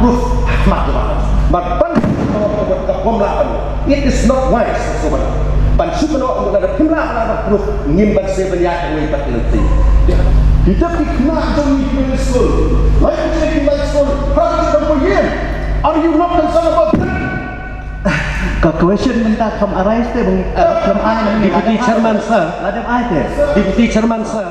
approve Ahmad Jawaban. But ban pemelakan it is not wise sobat. Ban sukano ada pemelakan approve ngimban sebanyak yang lepas itu. Kita kena jadi school. Like taking like school. Practice the year. Are you not concerned about that? Question mentah kam arise te bang kam ai Deputy Chairman sir. Ladam ai te. Deputy Chairman sir.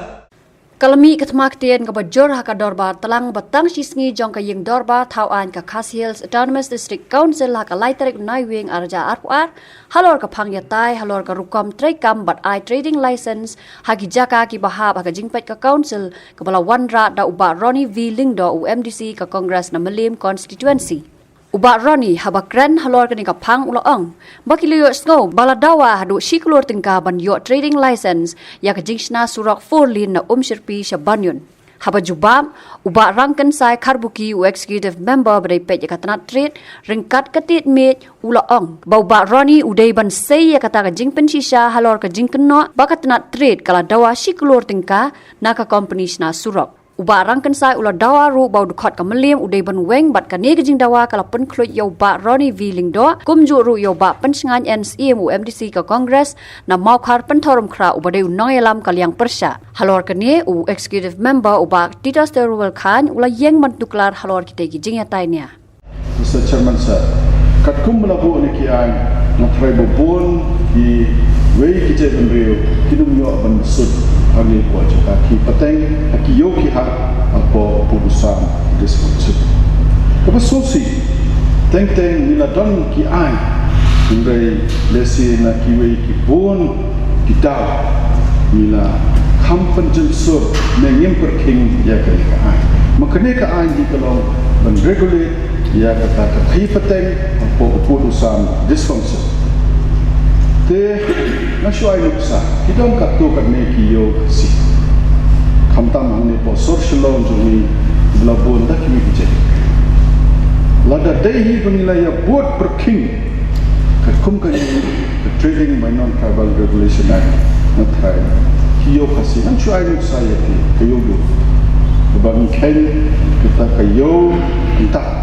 Kalami ketmaktian ka bajor haka dorba telang batang sisngi jong ka yeng dorba thawan ka Khas Hills Autonomous District Council haka laiterik naiwing arja arpuar halor ka phangyatai halor ka rukom traikam bat ai trading license hagi jaka ki bahab haka jingpet ka council ka bala wanra da uba Ronnie V Lingdo UMDC ka Congress na Malim constituency. Uba Ronnie habakran halor kani ka phang ulaong bakiliyo snow baladawa hadu shiklor tingka ban yo trading license ya ka jingsna surak 4 lin na umshirpi shabanyun haba jubam uba rangkan sai karbuki u executive member badai pet ya katanat trade ringkat katit met ulaong bauba Ronnie udai ban sei ya kata ka jingpen shisha halor ka jingkenno bakatanat trade kala dawa shiklor tingka na ka company na surak uba rangkan sai ula dawa ru bau dukhat ka melim udai ban weng bat ka ne gijing dawa kala pen khlut yo ba Ronnie V Lingdo kumju ru yo ba pensengan NCMU MDC ka Congress na mau khar pen thorum khra uba dei noyalam kaliang persya halor ka ne u executive member uba Tita Sterwell Khan ula yeng man tuklar halor kite gijing ya tainya. Mr. Chairman sir kat kum melabu ni ki an na trai bobon di wei ki je ben rio kinum yo ban sud ani ko jaka ki pateng ki yo ki ha apo pudusan disfungsi ko sosi teng nila don ki ai indai lesi na ki wei ki bon ki ta nila kampen jensur mengim perking ya ka ai makane ka ai di kalong ban regulate ya kata ka ki pateng apo pudusan disfungsi te na shuai nuksa kidong katto karne ki yo si khamtam hamne po social loan joni blabon da ki je lada dei hi banila ya board per king ka kum ka trading by non tribal regulation act na thai ki yo kasi na shuai nuksa ya ki kayo do bang ken kita kayo entah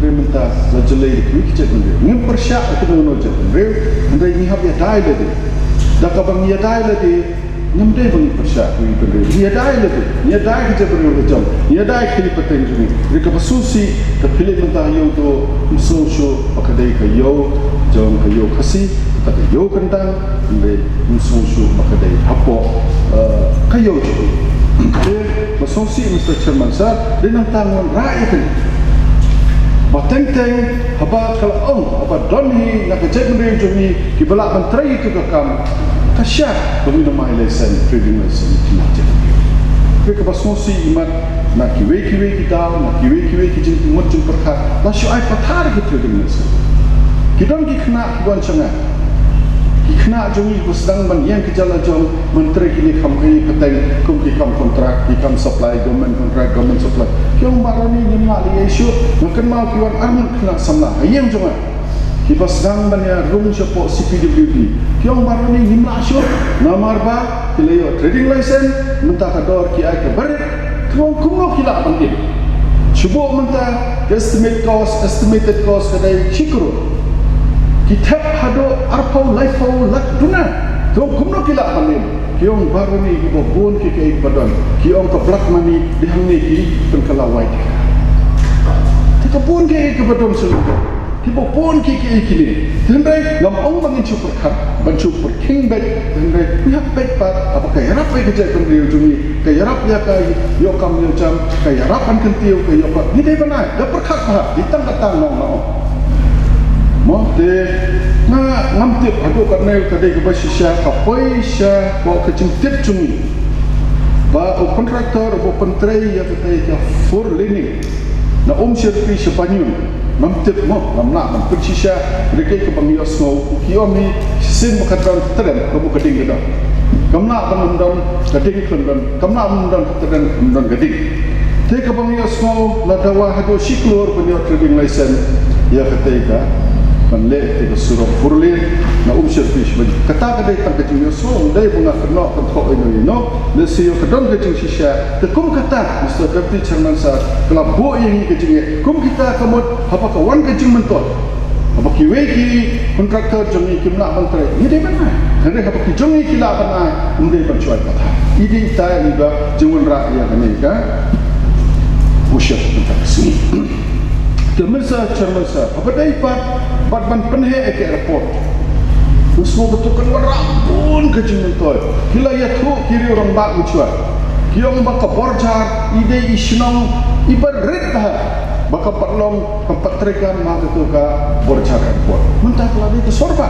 minta zajalai quick check ngem persya itu no check real ndai ni hab ya dai le da ka bang ya dai le ngem dai bang persya quick real ya dai le ya dai ke jabri no jam ya dai ke pateng juni rika basusi ta phile minta yo to so sho pakadai ka yo jom ka yo khasi ta ka yo kandang ndai so sho pakadai hapo ka yo jo basusi Mr. Chairman sir dinang tangon rakyat bateng-teng haba kalaong haba donhi na kajek mendiri jumi ki balak menteri itu kakam kasyak pemina mai lesen trading lesen tinajak ke basmosi imat na kiwe kita na kiwe kijin mujung perkat la syai patar ki trading lesen kidon ki kena kuan changa ki kena jumi busdang ban yang kejala jong menteri kini kam kai pateng kum ki kam kontrak ki kam supply government contract government supply kyong baroni ni ma li issue makan mau kiwan amun kena samla ayem jonga ki busdang ban ya room support CPWD kyong baroni ni ma issue nomor ba kilayo trading license mentah kador ki ai ke berit kyong kumno kila bangin cubo mentah estimated cost kadai chikro kitap hado arpau laifau lak duna tong kumno kila panin kiong baroni ibo bon ki kai badon kiong ka black money dihang ni ki tengkala white tika bon ki ke badon sulu kibo bon ki kini tendai ngam ong bangin super khat ban super king bet tendai pihak bet pat apa kay rap ay kajay pendiriyo jumi kay rap ya kay yo kam yo jam kay rapan kentiyo kay yo pa ni dai banai da perkhat pa ditang katang no Monte na ngamtip adu karnel kadai ke basisya kapoi sya ko kecimtip cumi ba o kontraktor o pentrei ya kadai ke for learning na sirpi sepanyun ngamtip mo namna man persisya dekai ke bangios mo kiomi sin makatran tren ko kading geda kamna banundon kading klundon kamna banundon tren klundon kading te ke bangios mo ladawa hado siklor penyo trading license ya kadai ka panle ke surau furlin na fish bagi kata kadai tang kecing so dai bunga kena kau ino le siyo kadon kecing shisha te kum kata Mr. Deputy Chairman sir kalau bo yang kecing kum kita kamut apa kawan kecing mentor apa kiwe ki kontraktor jongi kimla bantre ini dai mana hari apa ki jongi kila bana undai percuai kata ini ta iba jengun rakyat ini ka usyaf tentang sini Mr. Chairman sir apa dai pat ban penhe ke airport semua betul kan warapun kecing mentor kila ya tu kiri orang bak ucuai kiong baka borjar ide isnong ibar red dah baka perlong tempat trekan mak itu ka borjar airport mentah keladi itu sorban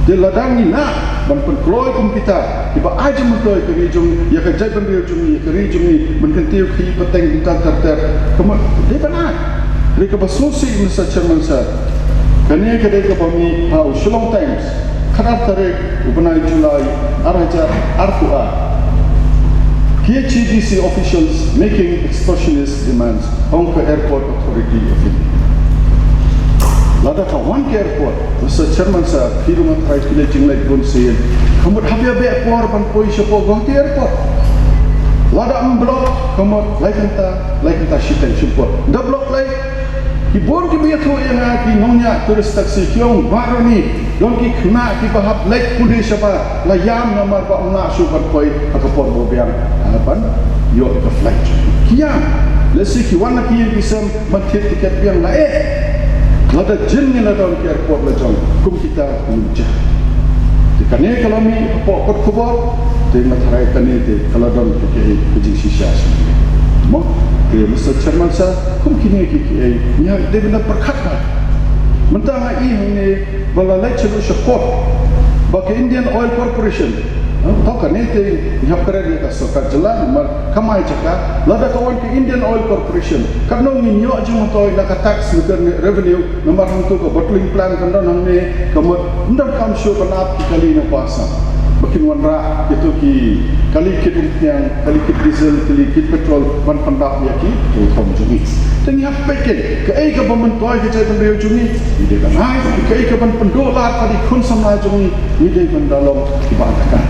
dia ladangi nak ban penkloi kum kita tiba aja mentoi ke rijung ya ke jai ban rijung ya ke rijung ni menkentiu ki peteng kita terter kemat dia benar mereka bersusi Mr. Chairman sir kani kedai ke pami hau Shillong Times kharat tarik ubenai Julai araja artua KHGC officials making extortionist demands on the airport authority of India. Lada ka one airport, Mr. Chairman sir, hiru matrai kilecing like gun say, kamut habia be airport pan poi siapa gong airport. Lada blok kamut like enta shitai siapa. Da blok like Ibon ki biya tu yang ki nonya turis taksi kiong baru ni don ki kena ki bahap like pulis apa layam nomor ba na super koi akapor bo biang apan yo ka flight kiam lesi ki wana ki bisam mathit tiket biang la lada jin ni la don ki airport la jong kum kita lunja dikane kalau mi pot kubor te matharai tani te kalau don ki kujing shisha mo ke Mr. Chairman sir kum kini ki ni dia benar perkata mentang ai ni bala lecture support bak Indian Oil Corporation tahu kan ini hab kredit ka sokat jalan mar kamai caka lada kawan ke Indian Oil Corporation karena ni nyo jung toy na ka tax revenue nomor hantu ko bottling plant kan don ni kamut ndar kam show kanap kali na pasa bakin wanra itu ki kali kit yang kali kit diesel kali kit petrol ban pandap ya ki tu thom jumi tengi hap peke ke ai ka ban toy ke jai ban reu jumi ide kan ai ke ai ka ban pendolar tadi kun samla jumi ide ban dalom ibadakan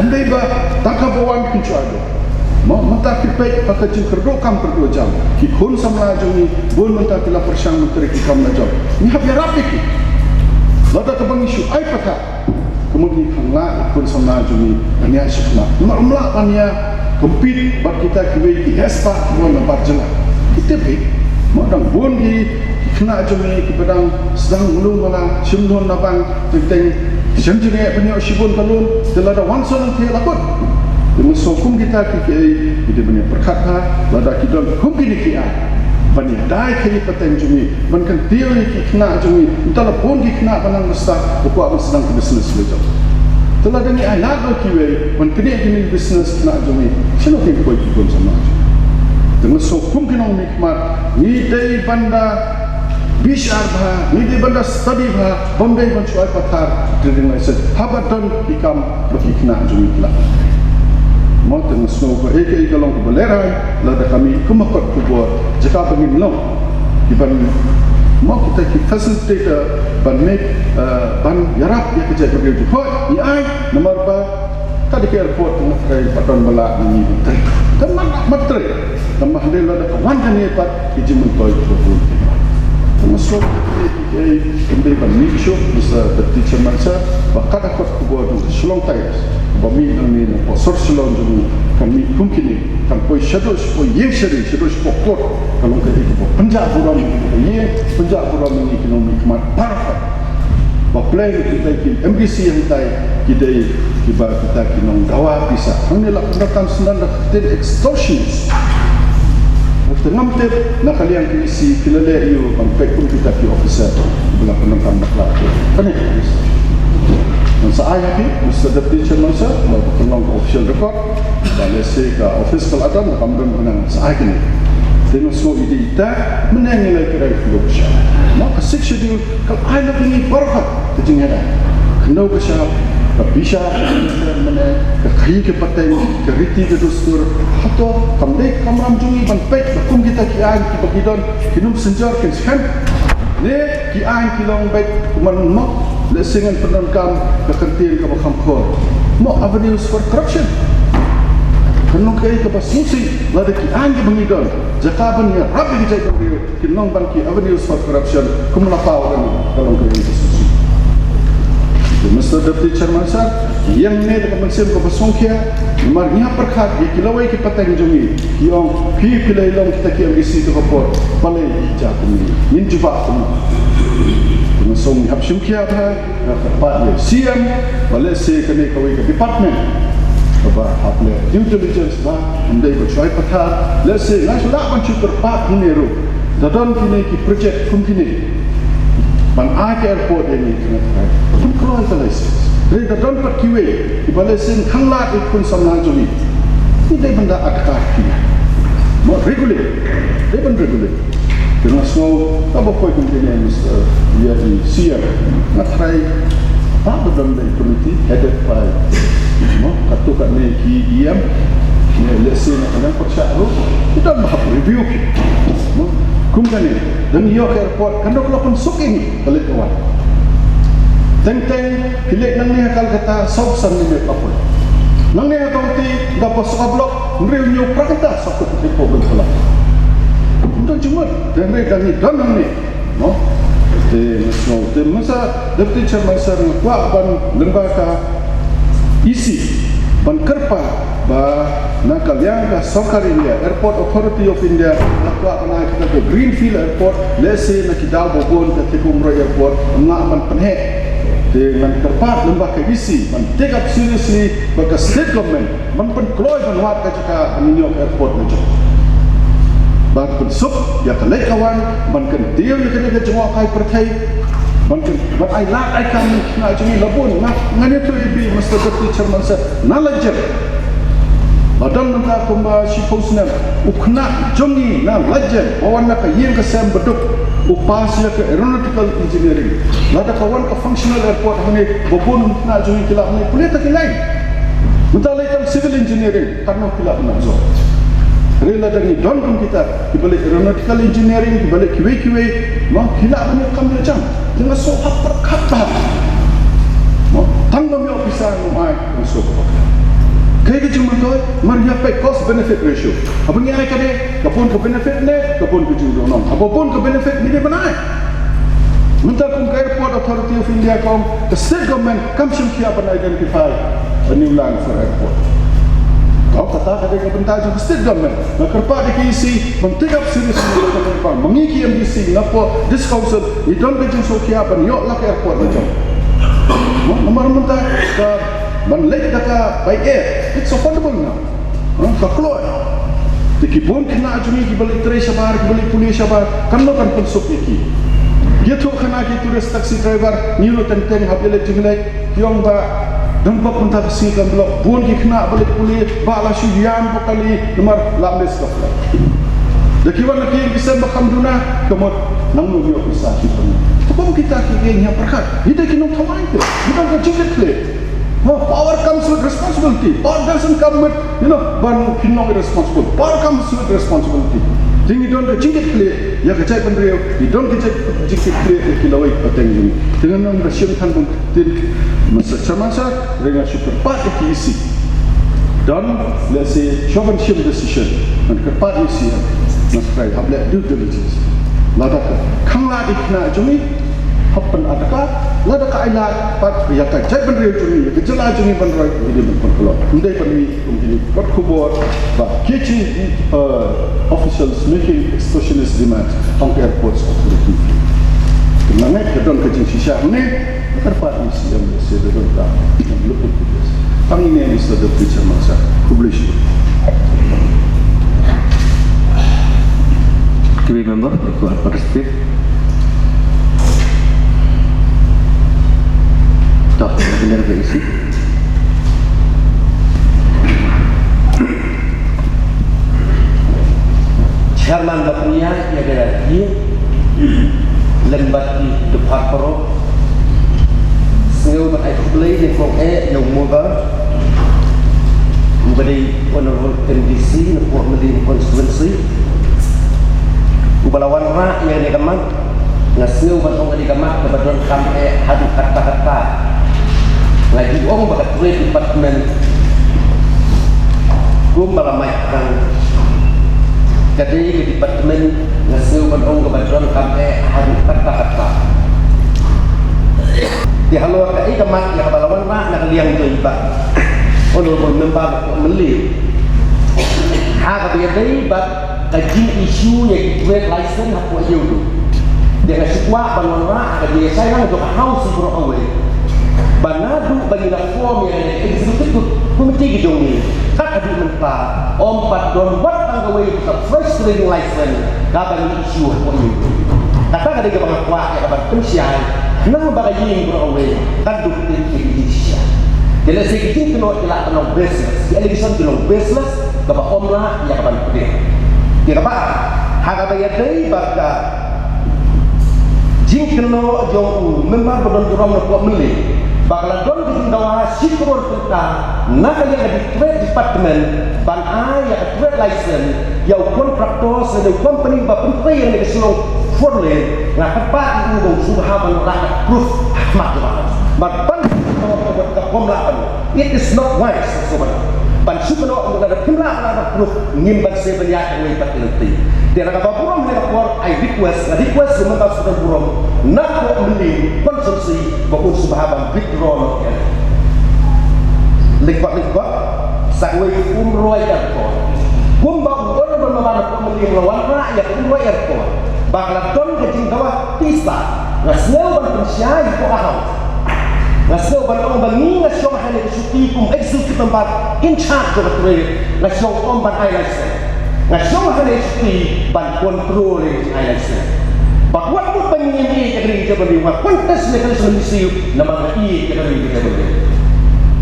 andai ba takabawan kuncuado mau mentah kipek pakai cingkerdo kam perdo jam ki kun samla jumi bon mentah kila persang menteri ki kam na jam ni hap ya rapi ki lada ka bang isu ai patah kemudian kena ikut sama jumi hanya syukna umlah hanya compete buat kita kiwe ki hesta buat nampak jelas kita be modang bon ki kena jumi ki pedang sedang mulung mala simdon nabang tenteng senjene penyo sibun kalun telada wanson ki lakot demi sokum kita ki ide benih perkata lada kidon kum kini ki bani dai kini peteng jumi bankan teori ki kena jumi entahlah pun ki kena panang mesta buku apa sedang ke bisnes lejo telah deni ayat lo kiwe ban kini bisnes kena jumi sino ki koi ki kon sama dengan sokum kinong nikmat ni dai banda bishar bha ni dai banda study bha bombay ban chuai pathar drilling license habaton ikam baki kena jumi kala mau tengah snow ko eke long ko balerai lada kami kumakot kubur jika pengin long iban mau kita ki facilitator ban make ban yarap ya kerja bagi tu hoi ya ai nomor ba tadi ke airport tengah trai paton bala ni betul dan matre tambah dia lada kawan kan ni pat iji mentoy kubur tengah snow ke ban make sure bisa the Chairman sir bakal akot kubur tu Shillong Times bami ni na sorsilon jung kami mungkin kan poi shadow poi ye shadow sport kalau ke itu Punjab buram ye Punjab buram ni ekonomi kemat perfect ba play kita ki MBC yang tai kita kita kinong dawa bisa ini lah pendataan sendan dan extortionist tengam tip nak kalian kisi kilale you sampai pun kita ki officer bila penonton nakla kan ini dan saya ni Mr. Deputy Chairman sir mau berkelong ke official record dan lesi ke office kalau ada nak ambil menang saya ni dengan semua ide kita menangi lagi kira itu besar maka six schedule kalau ada ini berkat kejengnya kena besar bisa mana kekhi ke paten ke riti ke dustur atau kamdek kamram jungi ban pek kum kita kian ki bagidon kinum senjar kin skan ne ki ai ki long bet man mo le singan penon kam ke kertien ke bakam khor mo avenues for corruption kanong kay ka basusi la de ki ai ke bangidon jakaban ya rabi jay ko ki nong ban ki avenues for corruption kumla paw kan kalong kay basusi Mr. Deputy Chairman sir, yang ni dekat mesin ko pasongkya, marnya perkhat ye kilawai ki patang jungi, yang pi pilai long kita ki MBC tu kapor, palai hijab ni, min jubah tu. Masong hab sungkya tha, kepat ye CM, balai se kene kawai ke department. Apa haple due diligence ba, andai ko choi pathat, le se ngai sudah pan chuper pat ni ru. Dadon kini ki project kum kini. Ban ke airport ini kena terkait. Kum keluar ke license. Dari dalam tempat kiwe, di balesin khanglat ikun samlang jumi. Ini dia benda adkar kini. Mau regulate, dia pun regulate. Dengan semua, apa kau kemudian Mr. Dia di CM, nak try apa dalam dari komiti headed by, mau katu kat ni KEM, ni lesen nak percaya tu, kita mahu review. Kumkan ni, dan York Airport, kan kalau pun suk ini, balik kawan. Teng-teng, pilih nang ni akal kata, sok san ni mek apa. Nang ni akal ti, dapat suka blok, ngeri nyu prakata, sok tu tipu berpula. Untuk cuma, dan mereka ni dan nang ni, no. Te masa Deputy Chairman sir kuat ban lembaga isi, ban kerpa, ba nakal yang ka Sokar India, Airport Authority of India, nakwa kana kita ke Greenfield Airport, lese na kidal bobon ke Tikumro Airport, ngak man penhe. Dengan kerpat lembaga isi, man take up seriously bagi state government, man pen keluar ban wat ka jaka New York Airport na jok. Ban pen sup ya kalai kawan, man kan deal ya kena ke jengwa kai pertai. Man ai lat ai kam na jemi labun na ngani tu ibi Mr. Deputy Chairman sir nalajer. Badan mentah kumba shipusna ukna jongi na lajen awan ka yeng ka sam beduk upasya ke aeronautical engineering lada kawan ka functional airport hani bobun na jongi kila ni pulih tak lain mentah lain civil engineering karena kila na zo rela dari don kum kita dibalik aeronautical engineering dibalik kiwe no kila ni kam jam dengan so hak perkata no tanggung jawab bisa mai so kaya cuma tu, mari apa cost benefit ratio. Apa ni ayat kade, kapun ke benefit ni, kapun ke jumlah orang. Apapun ke benefit ni dia benar. Mentah kum Airport Authority of India kum, the state government kam sumkia pan identify a new land for airport. Kau kata kade kebentar juga state government. Nak kerpa di KC, mentigap serius mengenai kerpa. Mengiki MDC, ngapa this council, we don't get sumkia pan yok lak airport macam. Nomor mentah ban lek daka by air, it's affordable now. Ka keluar. Dikibun kena ajungi ki balik tray sabar, ki balik pulis sabar, kan lo kan pensuk iki. Dia tu kena ki turis taxi driver, ni lo tenteng habile jimlek, kiong ba dampak mentah besi kan blok, bun ki kena balik pulis, ba la syuyan pokali nomor lamles ka flat. Dekiwan nak ki bisa bakamduna, kemot nang lo yo bisa hipan. Apa kita ki nya perkat. Ida ki no thawai te. Bukan ka jinglet le. Power comes with responsibility. Power doesn't come with, ban kinong responsible. Power comes with responsibility. Jadi don't get jingkit clear. Ya kecai pendiriu. You don't get jingkit clear. Kilawai pateng ini. Dengan nama rasyam kan pun masa semasa dengan super part isi. Dan let's say sovereignty decision. Dan kepat isi. Nasrai habla due diligence. Lada kangla ikna jumi. Happen adakah lada ka ila pat ya ka jai ban reu juni ke jela juni ban roi ini ban kolot ndai ban ni ini kot kubor ba kichi officials making extortionist demands on airports authority kenangai kedon ke jing sisa ni kerpat isi yang se de ta look at this pang ini Mr. Deputy Chairman sir publish Kami member keluar perspektif tak benar ke isi Chairman Bapunya ya ada dia lembat di depan pro sengau berada beli di kong yang muda memberi honorable MDC untuk memberi konstituensi Ubalawan Ra yang dikaman Ngaseu batong di kamar kebetulan kami hadu kata-kata lagi ong bakat tulis departemen gum balamai kang jadi di departemen ngaseu batong kebetulan kami hadu kata-kata di haluan kai kamar yang balawan mak nak liang tu iba ono memba meli ha ka dia dei ba kajin isu yang trade license hapo yudu dengan sebuah bangunan ada dia sayang untuk house bro away banadu bagi form yang executive committee gedung ni kat adu mentah ompat don buat tanggawe ke first trading license kapan isu apa ni kata ada ke bangkuak ya kapan pensian nang bagi bro away kan duk di Indonesia jadi sekitin kena elak kena business di election kena business kapan omlah ya kapan pedih dia kapan harga bayar dei baka jing keno jong memang bodon duram no ko meli bakal don di dawa sikror kita nak yang di trade department ban ya trade license ya kontraktor sedang company ba putri yang di selong forle na tepat itu subhaban rakyat proof ahmad ban ban ka komla it is not wise sobat ban subhano ada kimla ada proof ngimban sebenyak we patilti dia nak apa buram dia keluar I request sementara sudah buram nak ko meli konsumsi bahwa subhaban withdraw ya lekwa sakwe umroy ko gumba orang bermana ko meli lawan rakyat umroy ko bakal don kecing bawah tisa ngasneu ban pensyai ko ahau ngasneu ban ong bangi ngasong hane suti kum execute tempat in charge of the trade ngasong om ban ai ngasong hane suti ban control ai bahwa pun penyini negeri Jawa Barat kontes negeri Sulawesi nama i negeri Jawa Barat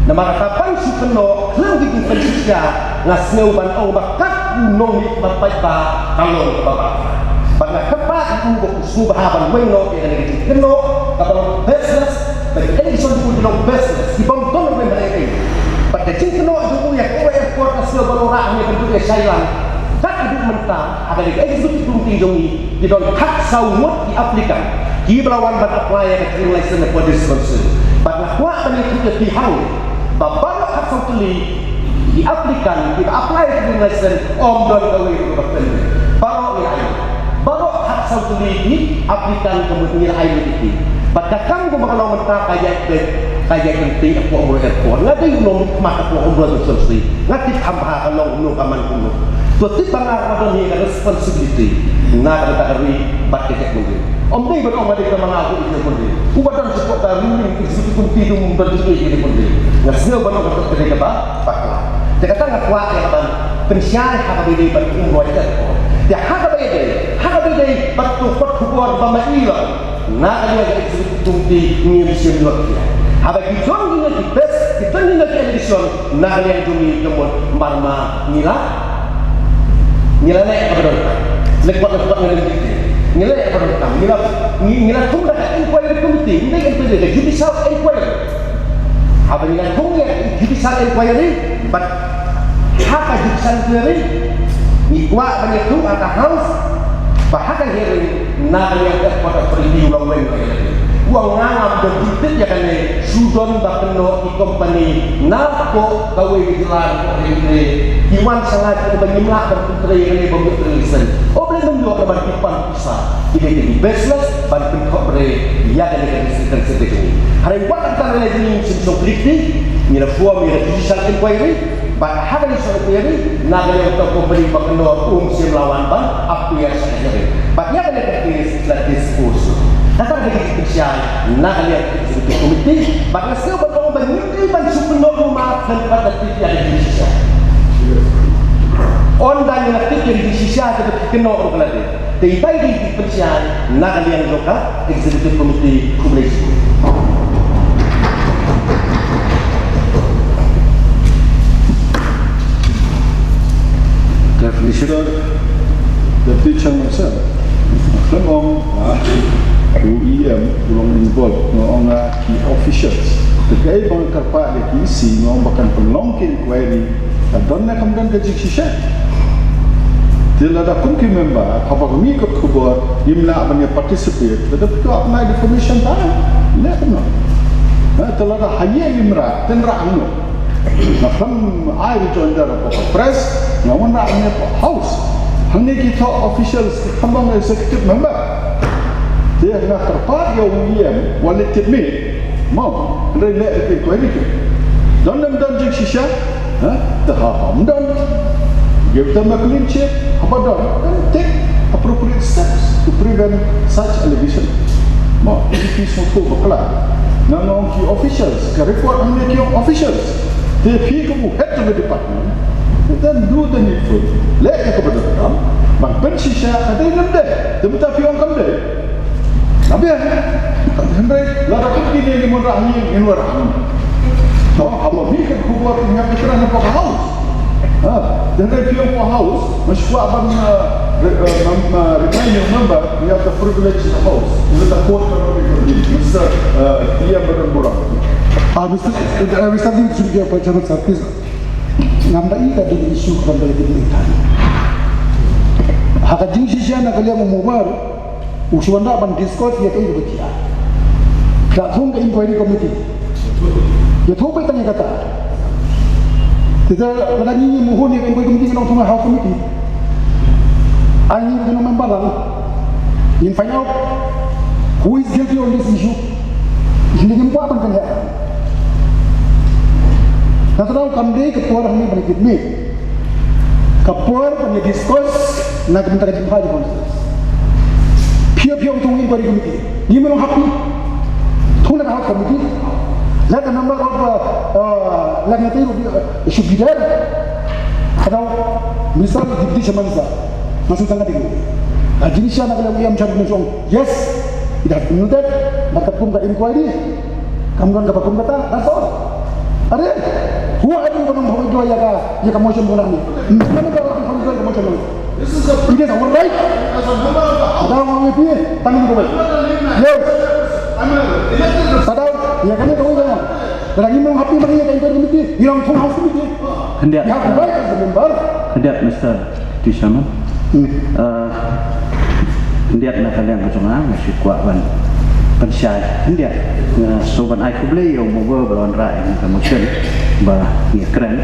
nama kapan sukeno lang di Indonesia ngasneu ban ong bakat unong ni bapak ba kalon bapak pada kepat untuk subhaban weno yang negeri keno kalau business bagi edison pun di business di bawah ton mereka pada cingkeno itu yang kau ekspor hasil barang yang bentuknya Thailand tak ada mentah akan dieksekusi tinggi di dalam hak saumut diaplikan di melawan ban apply yang trade license for this person pada kuat itu dihang bapak hak sautuli diaplikan kita apply trade license om don gawe berpen baru hak sautuli diaplikan kemudian air itu pada kamu bakal mentah kayak penting aku umur ekor ngadai unom mata aku umur selesai ngadai tambah kalau unom aman unom Tuti bangar pada ni ada responsibility. Nak ada hari batik mungkin. Omdei betul omdei kita mengaku ini mungkin. Ubadan support dari ini itu pun tidur membantu ini mungkin. Ngasih betul betul kerja apa? Paklah. Jika tak kuat ya kapan pensiar hak beda pada umur itu. Dia hak beda betul betul kuat bamaila. Nak ada itu di museum lokal. Haba kijong ni di best, kijong ni di edition. Nak yang jumi kemudian marma nila. Nilai apa dong? Lekot nilai nilai apa dong? Nilai tung dah inquiry committee, ini inquiry, judicial inquiry. Apa nilai tung ya judicial inquiry? But hak judicial inquiry, ikwa banyak tu ada house, bahagian hearing, nak yang pada pergi ulang uang ngam dan jutit ya kan ni sudon bakno di company nako kawe gelar ini iwan sangat banyimlah dan putri ini pemutresan boleh menjual kepada depan pisah ini business ban corporate ya kan kan sedekah hari buat antara lain simpul kriti mira form mira judicial inquiry ban hari inquiry nak yang untuk company bakno simlawan ban apa yang saya ban ya kan kita dispose Datang dari Indonesia, nak lihat itu komite, bahkan saya berkata banyak ban supeno rumah dan pada titik ada di Indonesia. Onda yang titik di Indonesia itu kena orang lagi. Tiba di Indonesia, nak lihat lokal eksekutif komite kumulasi. Commissioner, Deputy Chairman Sir, Kemong, UEM belum involved ngong key officials terkait dengan karpa de kisi ngong bahkan penlongkin query dan donna kemudian gaji sisa Dia ada kumki member, apa kami ikut kubur, imla banyak participate, tetapi tu apa nak information tak? Ini apa nak? Telah ada hanya imra, tenra anu. Nah, I join the press, ngawan nak punya house. Hanya kita officials, kambang executive member. Dia nak terpad ya UEM, wallet me, mau, relate ke ini. Dan jeng sisa, terhapam dan give them a clean sheet, apa dan take appropriate steps to prevent such allegation. Mau ini semua berkelan. Nang ki officials, ke report hanya ki officials. They pick up head of the department, and then do the needful. Let you kepada orang, bang pensisya ada yang deh, tapi tapi orang kam deh. Tapi hendak lara kini ni murah ni inward ham. So, apa mikir kuat punya pikiran apa house? Hendak pion house, masuk abang remind your member, you have the privilege of the house. You have the court Mr. Dia bermurah. Mr. Din sudah bercakap servis. Nampak ini ada isu kembali di Malaysia. Hak jingsi siapa nak kalian mengubah? Usulan apa diskot ya kau ibu dia. Platform ke inquiry committee. Ya tahu apa tanya kata. Kita lagi ni mohon ya inquiry committee kita orang house committee. Ani kita memang balang. In find out who is guilty on this issue. Ini jemput apa kan ya? Natal kamde ketua kami berikut ni. Kepuar kami diskus nak minta jumpa di konsul. Pia untuk inquiry committee. Ini memang happy. Thuna house committee. Let the number of lagnati should be there. Kalau misal di semansa masuk sangat tinggi. Jenis yang nak kalian cari macam yes, tidak benar. Maka pun ke inquiry. Kamu kan dapat kata, that's all. Ada? Huwa ada yang bawa dua ya kamu macam orang ni. Mana kalau kamu dua macam orang? Ini dah orang right. Ada orang ni pih, tangan kau. Yes. Sadar, ya kami tahu kan. Lagi mau happy bagi yang inquiry committee, yang thong house committee. Hendak. Ya, right as a member. Hendak Mr. Tishaman. Hendak nak kalian macam mana? Masih kuat kan? Pensyai hendak sobat ai kublai yang mau berlawan rai yang promotion bah ni keren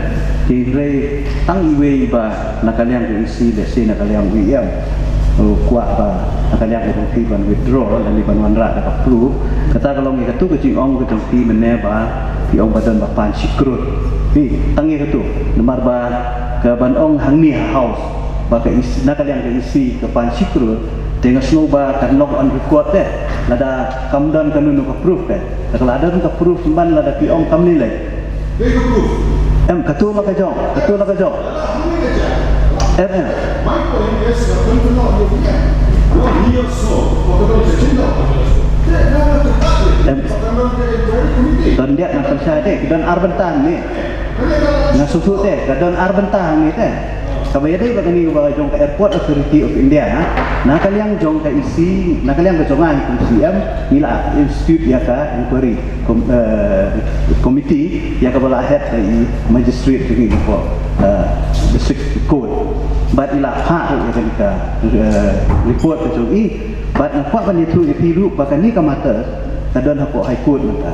jadi tang iwe bah nak kalian isi desi nak kalian UEM kuat bah nak kalian berhenti ban withdraw dan ban rai dapat approve kata kalau ni katu kecing ong ke tempi mene bah pi ong badan bah pan sikrut pi tangi katu nomor bah ke ban ong hang ni house bah ke isi nak kalian ke isi ke pan sikrut tengah snoba kan log on record deh lada kamdan kanun approve deh kalau ada tu approve semban lada piong kam ni leh ketua maka jong My point is going to know you again. He also, dan dia nak percaya deh dan arbentang ni nak susu deh dan arbentang ni deh Kabaya day bagani ba jong ka Airport Authority of India na kaliang jong ka isi na kaliang ka jongan kung CM nila institute ya ka inquiry committee ya ka bala head ka magistrate ni ko district court but ila ha ya ka report ka jong but na kwa ban itu ipiru bagani ka mata kadon hako high court mata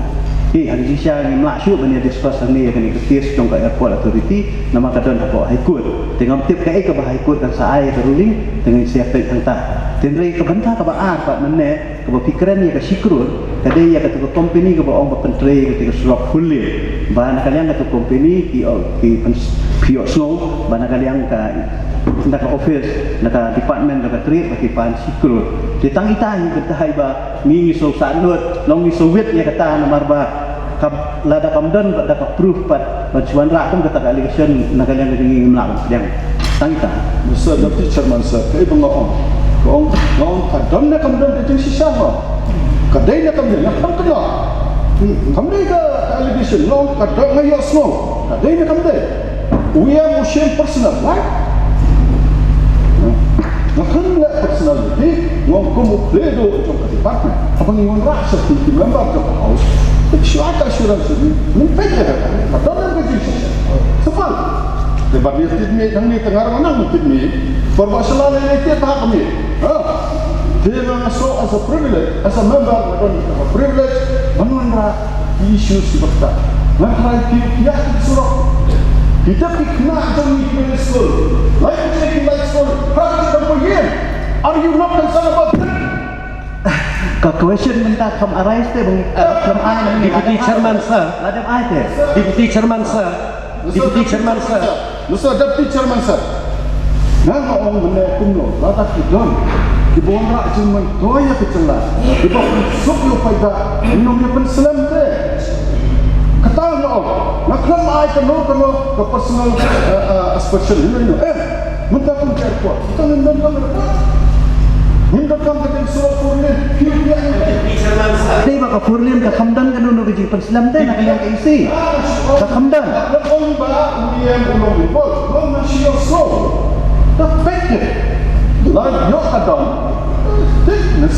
hari Malaysia ni melaksyuk banyak diskus ni akan kes jong ka Airport Authority nama kadon hako high court tengok tip kai ke high court dan saai ke ruling dengan siapa yang tak tenrei ke bentah ke baar pak menne ke pikiran ya ke sikrul kadai ya ke company ke baong pentrei ke slok hulir bahan kalian ke company ki pio snow bahan kalian ke nak office nak department nak trade bagi pan sikrul ditang itai ke ba ngi so sanut long ni soviet ya kata nomor ba lada kamdan dapat proof pat bacuan rakum kata allegation nak kalian ngi melawan yang tangita Mr. Deputy Chairman sir kai bangong ngong kadon na kamdan ke sisa ho kadai na kamdan na tang kena kamdai ka allegation long kadon ngayo snow kadai na kamdai we are motion personal right Nakhan na personality ngong kumupledo jong department apa ngon rasa seperti member of the house itu suatu assurance ini pede kadon na ke sisa sebab Debat dia tidmi,ทั้งนี้tengah mana tidmi, perbasalan ini dia tak kami. Dia masuk as a privilege, as a member of a privilege, mengenai isu seperti itu. Mengenai dia suruh kita kena jadi middle school, like taking like school, practice for year. Are you not concerned about that? Question minta kam arise te bang kam ai Deputy Chairman sir, ladam ai te Deputy Chairman sir, Deputy Chairman sir. Mr. Deputy Chairman sir. Nama orang mana kumlo, lata kidon. Di bawah rak cuman toya kecelah. Di bawah sup yo pada minum dia penselam te. Kata no, nak kelam ai keno ke personal special ini. Minta pun kuat. Kita minta minta kamu kita suruh purlin. Đây mà có phun liên cả khăm đan cái nô cái gì phần slam đây là cái yang isi cả khăm đan Ông bà William Ulong Report, ông là siêu sâu, the fake like yok adon,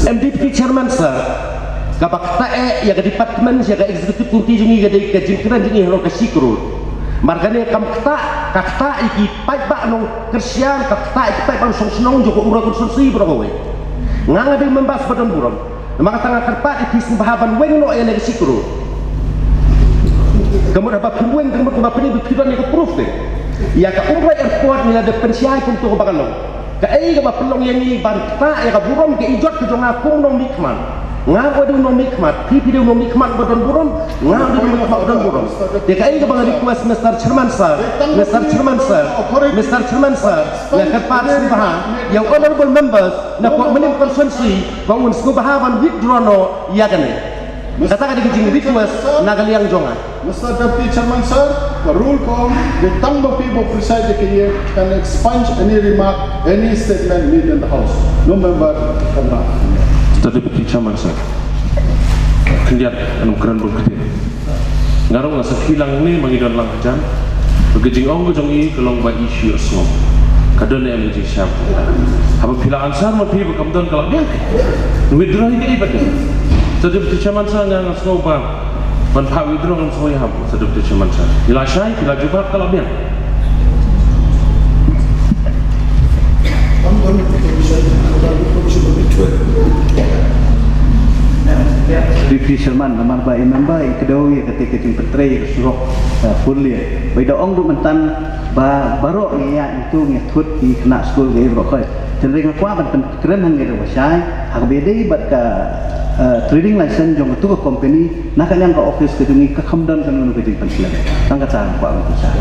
Deputy Chairman sir, kapak tae ya ke department ya ke executive kunti jungi ke jingkran jungi hero ke sikru. Margane kam kata iki pai ba no kersian kata iki pai ba song senong joko ura konsulsi bro kowe. Nganga ding membas badan buron. Maka tangah kerpat ipis bahaban weng no ya ke sikru. Kemudian apa kumweng kemudian apa ni berkiran ni proof deh. Ya ka umrah airport ni ada pensiai untuk bagan lo. Ka ai ka pelong yang ni banta ya ka buron ke ijot ke jonga kum nong nikman. Nga ko du nong nikmat, pipi du nong nikmat badan buron, nga du nong nikmat badan buron. Ya ka ai ka bang request Mr. Chairman sir, Mr. Chairman sir, Mr. Chairman sir, ya kerpat simbahan, yang honorable members na ko menim constituency ba un skubahaban withdraw no ya gane. Katakan di kijing request nagaliang jonga. Mr. Deputy Chairman sir, the rule come, the tongue of people preside the year can expunge any remark, any statement made in the house. No member cannot. Mr. Deputy Chairman sir, kendiat anu keran berkati. Ngarong nasa hilang ni mangidon lang kajan. Begijing ong gejong i kelong ba isu asmo. Kadon yang menjadi siap. Apa pila ansar mau pi bekamdon kalau dia. Withdraw ini ibadah. Mr. Deputy Chairman sir ngang asmo ba. Ban pak withdraw ngan semua ham. Mr. Deputy Chairman sir. Bila syai bila jubah kalau dia. Deputy Chairman nomor ba member kedua ya ketika jempetrai suruh pulih. Beda ong du mentan ba baru ya itu ngikut di kena school gay berokoi. Jadi ngakwa ban keren hang gitu wasai. Hak beda bat ka trading license jong tu ke company nak yang ke office ke dungi ke kamdan kan nu ke jeng pensilan. Tangkat sang kwa itu sah.